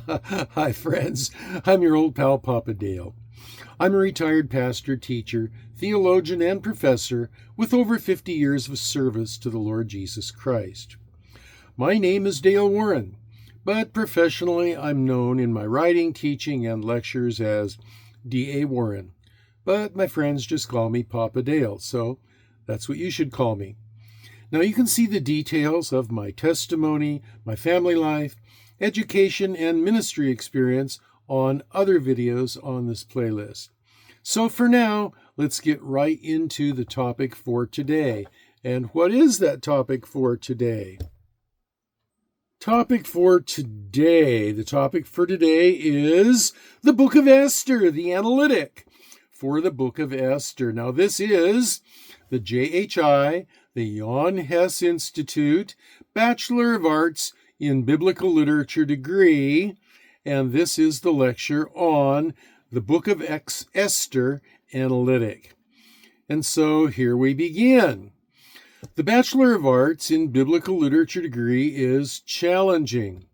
Hi, friends. I'm your old pal, Papa Dale. I'm a retired pastor, teacher, theologian, and professor with over 50 years of service to the Lord Jesus Christ. My name is Dale Warren, but professionally I'm known in my writing, teaching, and lectures as D.A. Warren. But my friends just call me Papa Dale, so that's what you should call me. Now you can see the details of my testimony, my family life, education, and ministry experience on other videos on this playlist. So for now, let's get right into the topic for today. And what is that topic for today? The topic for today is the Book of Esther, the analytic for the Book of Esther. Now this is the JHI, the Jan Hess Institute, Bachelor of Arts in Biblical Literature degree, and this is the lecture on the Book of Esther analytic. And so here we begin. The Bachelor of Arts in Biblical Literature degree is challenging.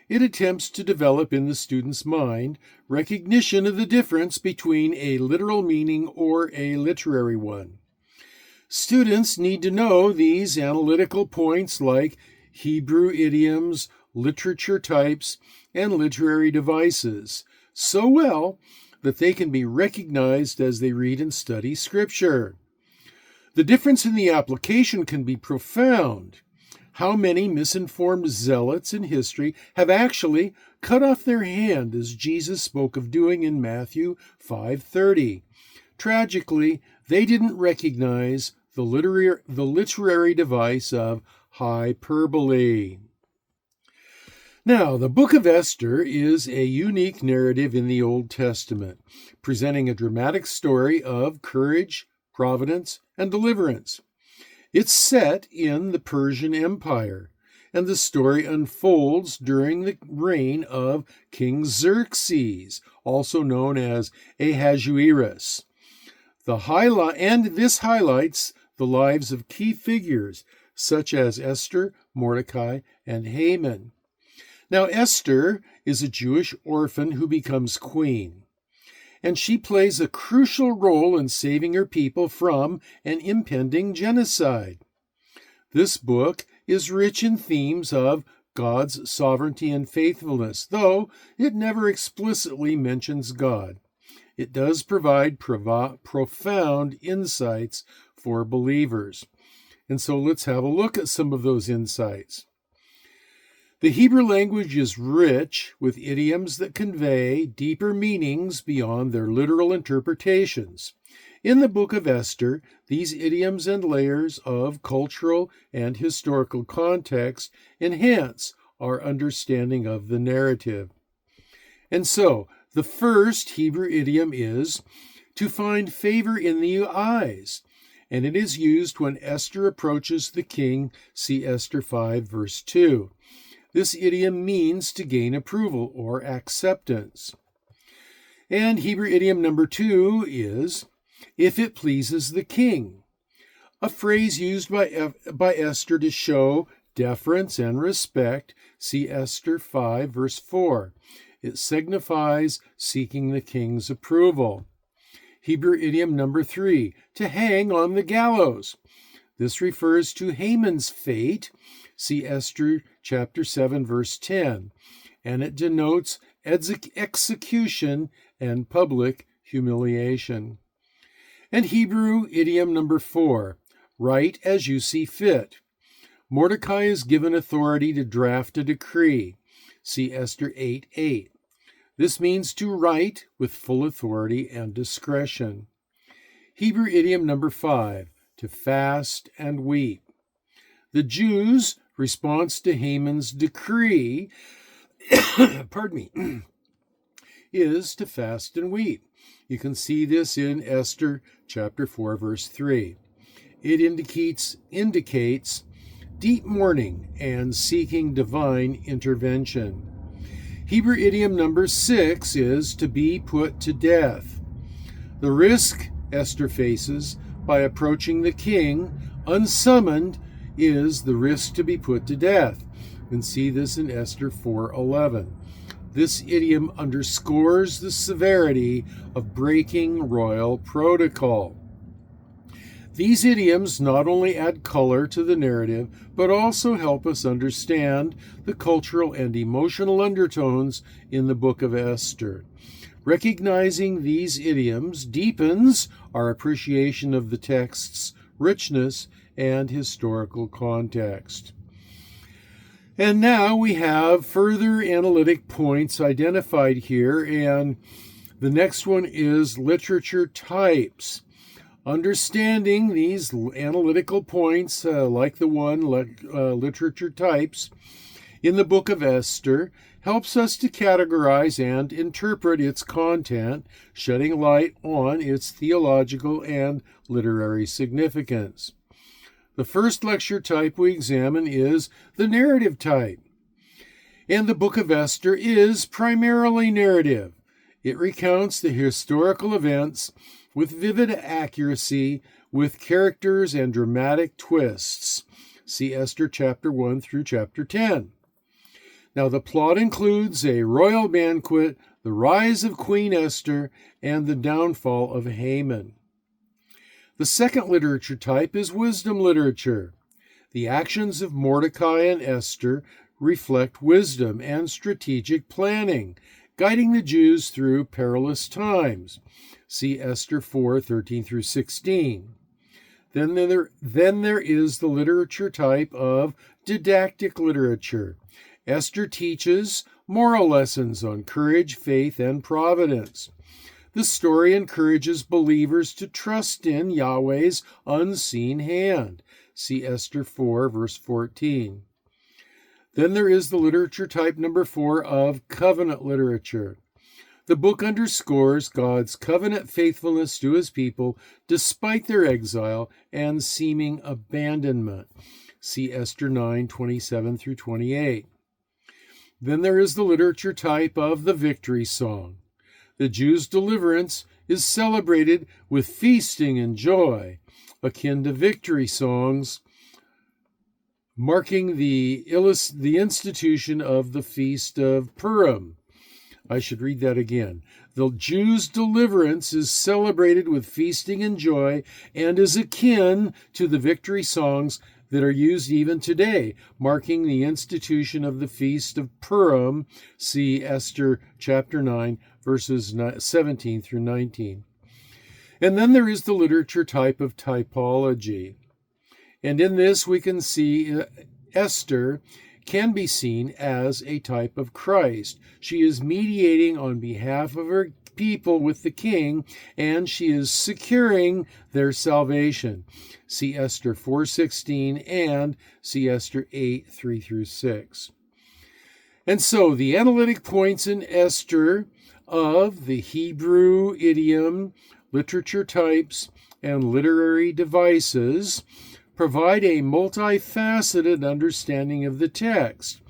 It attempts to develop in the student's mind recognition of the difference between a literal meaning or a literary one. Students need to know these analytical points like Hebrew idioms, literature types, and literary devices so well that they can be recognized as they read and study Scripture. The difference in the application can be profound. How many misinformed zealots in history have actually cut off their hand, as Jesus spoke of doing in Matthew 5:30? Tragically, they didn't recognize the literary device of hyperbole. Now, the Book of Esther is a unique narrative in the Old Testament, presenting a dramatic story of courage, providence, and deliverance. It's set in the Persian Empire, and the story unfolds during the reign of King Xerxes, also known as Ahasuerus. This highlights the lives of key figures such as Esther, Mordecai, and Haman. Now, Esther is a Jewish orphan who becomes queen, and she plays a crucial role in saving her people from an impending genocide. This book is rich in themes of God's sovereignty and faithfulness, though it never explicitly mentions God. It does provide profound insights for believers. And so let's have a look at some of those insights. The Hebrew language is rich with idioms that convey deeper meanings beyond their literal interpretations. In the Book of Esther, these idioms and layers of cultural and historical context enhance our understanding of the narrative. And so, the first Hebrew idiom is to find favor in the eyes, and it is used when Esther approaches the king, see Esther 5, verse 2. This idiom means to gain approval or acceptance. And Hebrew idiom number 2 is, if it pleases the king, a phrase used by Esther to show deference and respect, see Esther 5, verse 4. It signifies seeking the king's approval. Hebrew idiom number 3, to hang on the gallows. This refers to Haman's fate, see Esther chapter 7, verse 10, and it denotes execution and public humiliation. And Hebrew idiom number 4, write as you see fit. Mordecai is given authority to draft a decree, see Esther 8:8. This means to write with full authority and discretion. Hebrew idiom number 5, to fast and weep. The Jews' response to Haman's decree, is to fast and weep. You can see this in Esther chapter 4, verse 3. It indicates deep mourning and seeking divine intervention. Hebrew idiom number 6 is to be put to death. The risk Esther faces by approaching the king unsummoned is the risk to be put to death. You can see this in Esther 4:11. This idiom underscores the severity of breaking royal protocol. These idioms not only add color to the narrative, but also help us understand the cultural and emotional undertones in the book of Esther. Recognizing these idioms deepens our appreciation of the text's richness and historical context. And now we have further analytic points identified here, and the next one is literature types. Understanding these analytical points, like the one, literature types, in the book of Esther, helps us to categorize and interpret its content, shedding light on its theological and literary significance. The first lecture type we examine is the narrative type. And the book of Esther is primarily narrative. It recounts the historical events with vivid accuracy, with characters and dramatic twists. See Esther chapter 1 through chapter 10. Now, the plot includes a royal banquet, the rise of Queen Esther, and the downfall of Haman. The second literature type is wisdom literature. The actions of Mordecai and Esther reflect wisdom and strategic planning, guiding the Jews through perilous times. See Esther 4:13 through 16. Then there is the literature type of didactic literature. Esther teaches moral lessons on courage, faith, and providence. The story encourages believers to trust in Yahweh's unseen hand. See Esther 4, verse 14. Then there is the literature type number 4 of covenant literature. The book underscores God's covenant faithfulness to his people despite their exile and seeming abandonment. See Esther 9:27 through 28. Then there is the literature type of the victory song. The Jews' deliverance is celebrated with feasting and joy, akin to victory songs, marking the institution of the Feast of Purim. I should read that again. The Jews' deliverance is celebrated with feasting and joy and is akin to the victory songs that are used even today, marking the institution of the Feast of Purim. See Esther chapter 9, verses 17 through 19. And then there is the literature type of typology. And in this we can see Esther can be seen as a type of Christ. She is mediating on behalf of her people with the king, and she is securing their salvation. See Esther 4:16 and see Esther 8:3 through 6. And so the analytic points in Esther of the Hebrew idiom, literature types, and literary devices provide a multifaceted understanding of the text,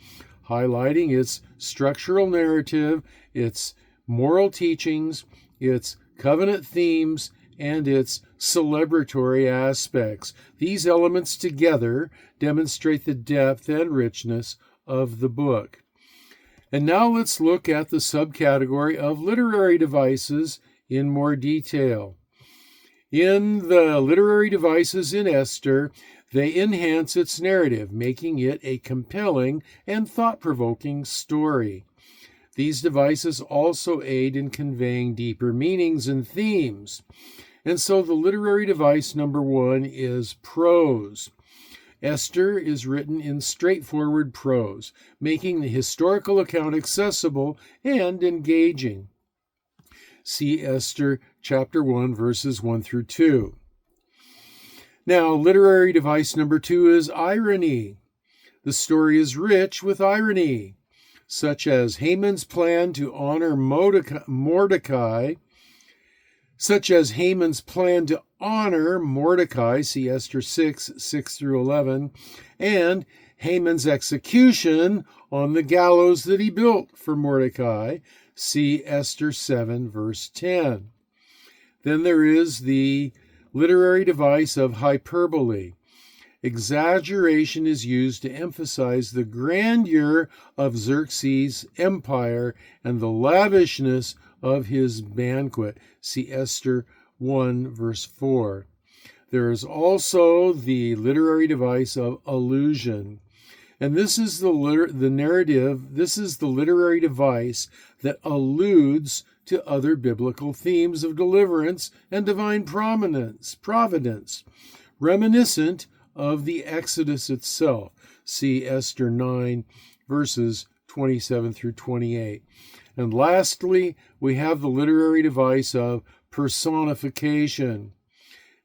highlighting its structural narrative, its moral teachings, its covenant themes, and its celebratory aspects. These elements together demonstrate the depth and richness of the book. And now let's look at the subcategory of literary devices in more detail. In the literary devices in Esther, they enhance its narrative, making it a compelling and thought-provoking story. These devices also aid in conveying deeper meanings and themes. And so the literary device number 1 is prose. Esther is written in straightforward prose, making the historical account accessible and engaging. See Esther chapter 1, verses 1 through 2. Now, literary device number 2 is irony. The story is rich with irony, such as Haman's plan to honor Mordecai, see Esther 6 through 11, and Haman's execution on the gallows that he built for Mordecai, see Esther 7, verse 10. Then there is the literary device of hyperbole. exaggeration is used to emphasize the grandeur of Xerxes' empire and the lavishness of his banquet. See Esther 1, verse 4. There is also the literary device of allusion. And this is the literary device that alludes to other biblical themes of deliverance and divine providence, reminiscent of the Exodus itself. See Esther 9, verses 27 through 28. And lastly, we have the literary device of personification.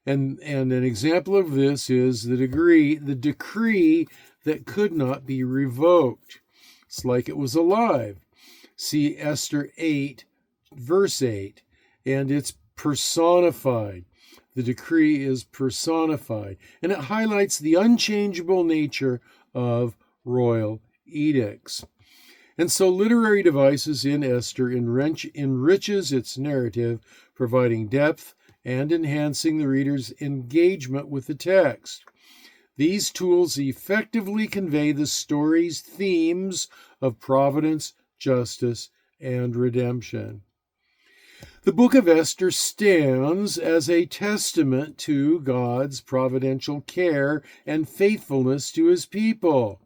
And an example of this is the decree that could not be revoked. It's like it was alive. See Esther 8, verse 8, and it's personified. The decree is personified, and it highlights the unchangeable nature of royal edicts. And so literary devices in Esther enriches its narrative, providing depth and enhancing the reader's engagement with the text. These tools effectively convey the story's themes of providence, justice, and redemption. The book of Esther stands as a testament to God's providential care and faithfulness to his people.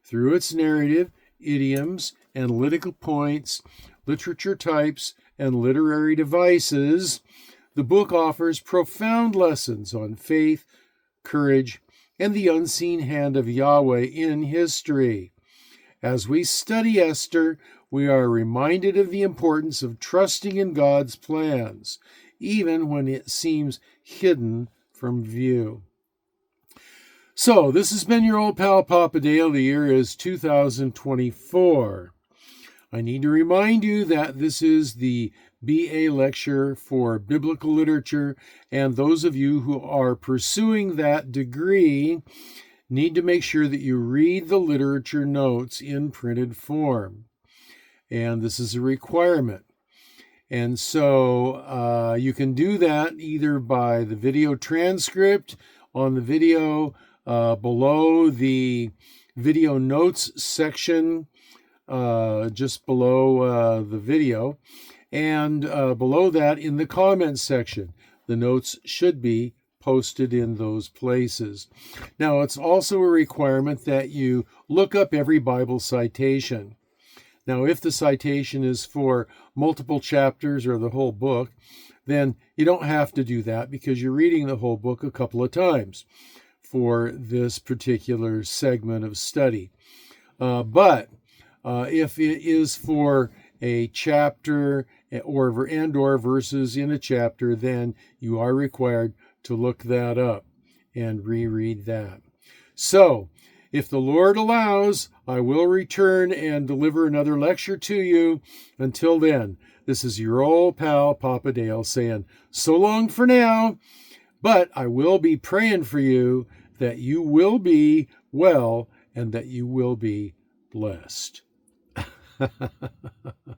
Through its narrative, idioms, analytical points, literature types, and literary devices, the book offers profound lessons on faith, courage, and the unseen hand of Yahweh in history. As we study Esther, we are reminded of the importance of trusting in God's plans, even when it seems hidden from view. So, this has been your old pal Papa Dale. The year is 2024. I need to remind you that this is the BA lecture for biblical literature, and those of you who are pursuing that degree need to make sure that you read the literature notes in printed form. And this is a requirement. And so you can do that either by the video transcript on the video below the video notes section, just below the video, and below that in the comments section. The notes should be posted in those places. Now, it's also a requirement that you look up every Bible citation. Now, if the citation is for multiple chapters or the whole book, then you don't have to do that because you're reading the whole book a couple of times for this particular segment of study. But if it is for a chapter or verses in a chapter, then you are required to look that up and reread that. So, if the Lord allows, I will return and deliver another lecture to you. Until then, this is your old pal, Papa Dale, saying so long for now, but I will be praying for you that you will be well and that you will be blessed.